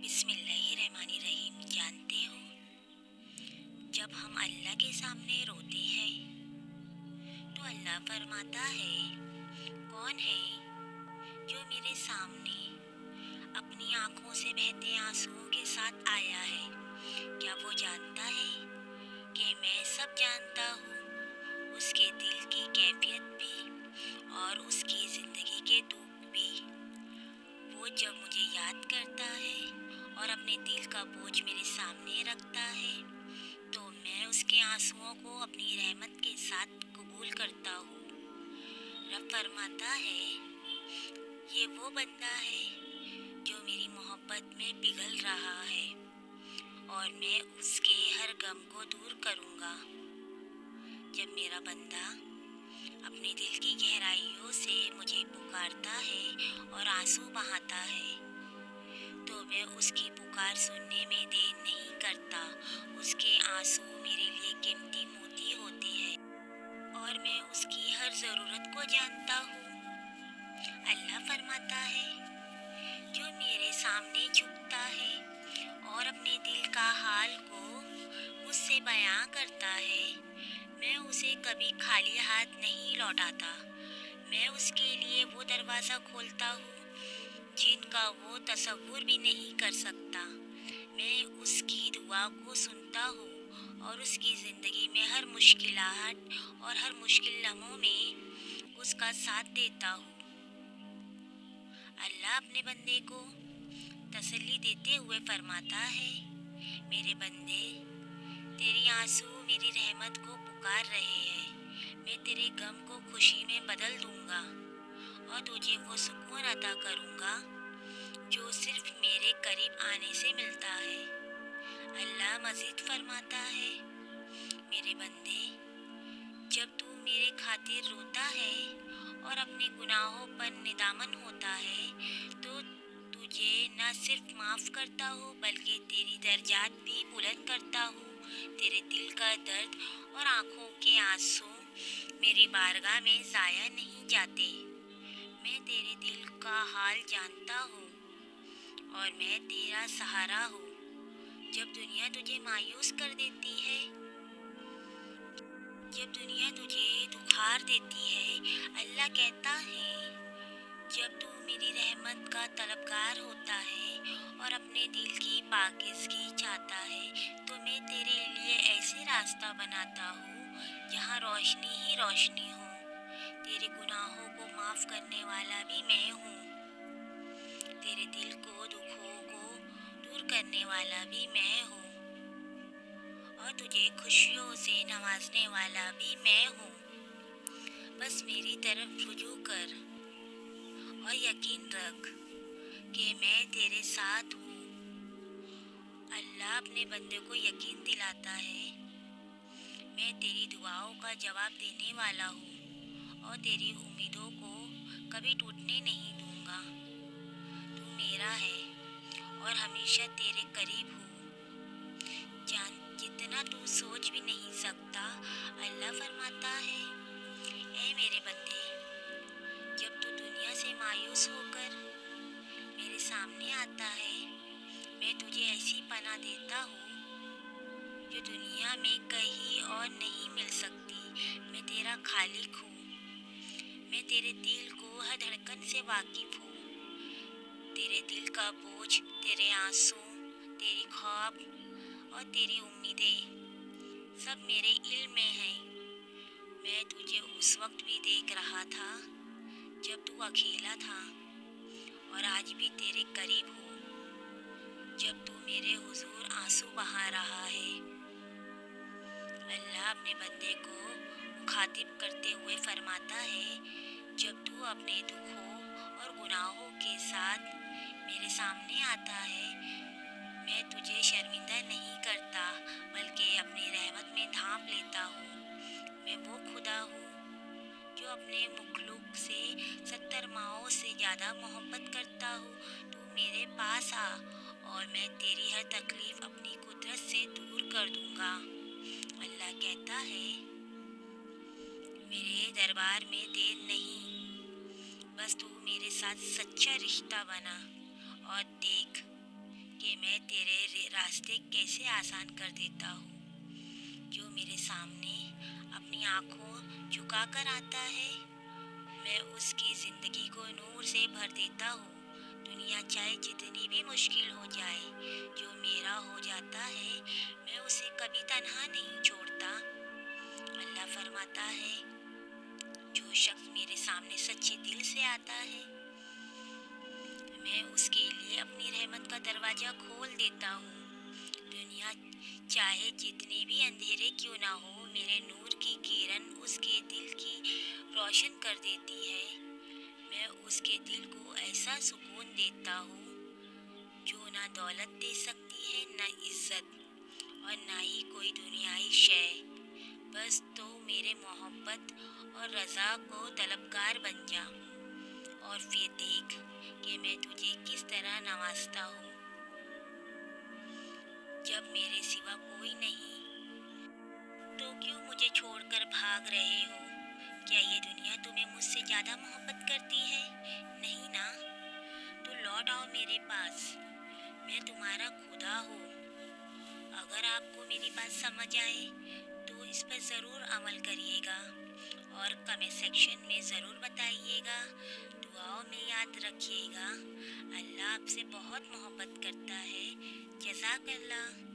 बिस्मिल्लाहिर्रहमानिर्रहीम। जानते हो, जब हम अल्लाह के सामने रोते हैं तो अल्लाह फरमाता है, कौन है जो मेरे सामने अपनी आंखों से बहते आंसुओं के साथ आया है? क्या वो जानता है कि मैं सब जानता हूँ, उसके दिल की कैफियत भी और उसकी ज़िंदगी के दुख भी। वो जब मुझे याद करता है और अपने दिल का बोझ मेरे सामने रखता है तो मैं उसके आंसुओं को अपनी रहमत के साथ कबूल करता हूँ। रब फरमाता है, ये वो बंदा है जो मेरी मोहब्बत में पिघल रहा है और मैं उसके हर गम को दूर करूँगा। जब मेरा बंदा अपने दिल की गहराइयों से मुझे पुकारता है और आंसू बहाता है तो मैं उसकी पुकार सुनने में देर नहीं करता। उसके आंसू मेरे लिए कीमती मोती होते हैं और मैं उसकी हर ज़रूरत को जानता हूँ। अल्लाह फरमाता है, जो मेरे सामने झुकता है और अपने दिल का हाल को मुझसे बयां करता है, मैं उसे कभी खाली हाथ नहीं लौटाता। मैं उसके लिए वो दरवाज़ा खोलता हूँ जिनका वो तसव्वुर भी नहीं कर सकता। मैं उसकी दुआ को सुनता हूँ और उसकी ज़िंदगी में हर मुश्किलात और हर मुश्किल लम्हों में उसका साथ देता हूँ। अल्लाह अपने बंदे को तसल्ली देते हुए फरमाता है, मेरे बंदे, तेरी आंसू मेरी रहमत को पुकार रहे हैं। मैं तेरे गम को खुशी में बदल दूंगा और तुझे वो सुकून अता करूंगा जो सिर्फ मेरे करीब आने से मिलता है। अल्लाह मज़ीद फरमाता है, मेरे बंदे, जब तू मेरे खातिर रोता है और अपने गुनाहों पर निदामन होता है तो तुझे न सिर्फ माफ़ करता हूँ बल्कि तेरी दर्जात भी बुलंद करता हूँ। तेरे दिल का दर्द और आँखों के आंसू मेरी बारगाह में ज़ाया नहीं जाते। मैं तेरे दिल का हाल जानता हूँ और मैं तेरा सहारा हूँ। जब दुनिया तुझे मायूस कर देती है, जब दुनिया तुझे दुखार देती है, अल्लाह कहता है, जब तू मेरी रहमत का तलबगार होता है और अपने दिल की पाकीज़गी चाहता है तो मैं तेरे लिए ऐसे रास्ता बनाता हूँ जहाँ रोशनी ही रोशनी हो। तेरे गुनाहों को माफ़ करने वाला भी मैं हूँ। तेरे दिल को दुखों को दूर करने वाला भी मैं हूँ और तुझे खुशियों से नवाजने वाला भी मैं हूँ। बस मेरी तरफ रुजू कर और यकीन रख कि मैं तेरे साथ हूँ। अल्लाह अपने बंदे को यकीन दिलाता है, मैं तेरी दुआओं का जवाब देने वाला हूँ और तेरी उम्मीदों को कभी टूटने नहीं दूंगा। तू मेरा है और हमेशा तेरे करीब हूँ, जान जितना तू सोच भी नहीं सकता। अल्लाह फरमाता है, ऐ मेरे बंदे, जब तू दुनिया से मायूस होकर मेरे सामने आता है, मैं तुझे ऐसी पनाह देता हूँ जो दुनिया में कहीं और नहीं मिल सकती। मैं तेरा खालिक हूँ। मैं तेरे दिल को हर धड़कन से वाकिफ हूँ। तेरे दिल का बोझ, तेरे आंसू, तेरी ख्वाब और तेरी उम्मीदें सब मेरे इल्म में हैं। मैं तुझे उस वक्त भी देख रहा था जब तू अकेला था और आज भी तेरे करीब हूँ जब तू मेरे हुजूर आंसू बहा रहा है। अल्लाह अपने बंदे को मुखातिब करते हुए फरमाता है, जब तू अपने दुखों और गुनाहों के साथ मेरे सामने आता है, मैं तुझे शर्मिंदा नहीं करता बल्कि अपनी रहमत में ढांप लेता हूँ। मैं वो खुदा हूँ जो अपने मखलूक से 70 माओं से ज़्यादा मोहब्बत करता हूँ। तू मेरे पास आ और मैं तेरी हर तकलीफ़ अपनी कुदरत से दूर कर दूँगा। अल्लाह कहता है, मेरे दरबार में देर नहीं, बस तू मेरे साथ सच्चा रिश्ता बना और देख कि कैसे आसान कर देता हूँ। जो मेरे सामने अपनी आंखों झुकाकर आता है, मैं उसकी ज़िंदगी को नूर से भर देता हूँ। दुनिया चाहे जितनी भी मुश्किल हो जाए, जो मेरा हो जाता है मैं उसे कभी तन्हा नहीं छोड़ता। अल्लाह फरमाता है, जो शख्स मेरे सामने सच्चे दिल से आता है, मैं उसके लिए अपनी रहमत का दरवाज़ा खोल देता हूँ। दुनिया चाहे जितने भी अंधेरे क्यों ना हो, मेरे नूर की किरण उसके दिल की रोशन कर देती है। मैं उसके दिल को ऐसा सुकून देता हूँ जो ना दौलत दे सकती है, ना इज्जत, और ना ही कोई दुनियाई शय। बस तो मेरे मोहब्बत और रज़ा को तलबगार बन जा, और फिर देख कि मैं तुझे किस तरह नवाजता हूँ। जब मेरे सिवा कोई नहीं, तो क्यों मुझे छोड़कर भाग रहे हो? क्या ये दुनिया तुम्हें मुझसे ज़्यादा मोहब्बत करती है? नहीं ना? तो लौट आओ मेरे पास, मैं तुम्हारा खुदा हूँ। अगर आपको मेरी बात समझ आए तो इस पर ज़रूर अमल करिएगा और कमेंट सेक्शन में ज़रूर बताइएगा। दुआओं में याद रखिएगा, अल्लाह आपसे बहुत मोहब्बत करता है। जज़ाकल्लाह।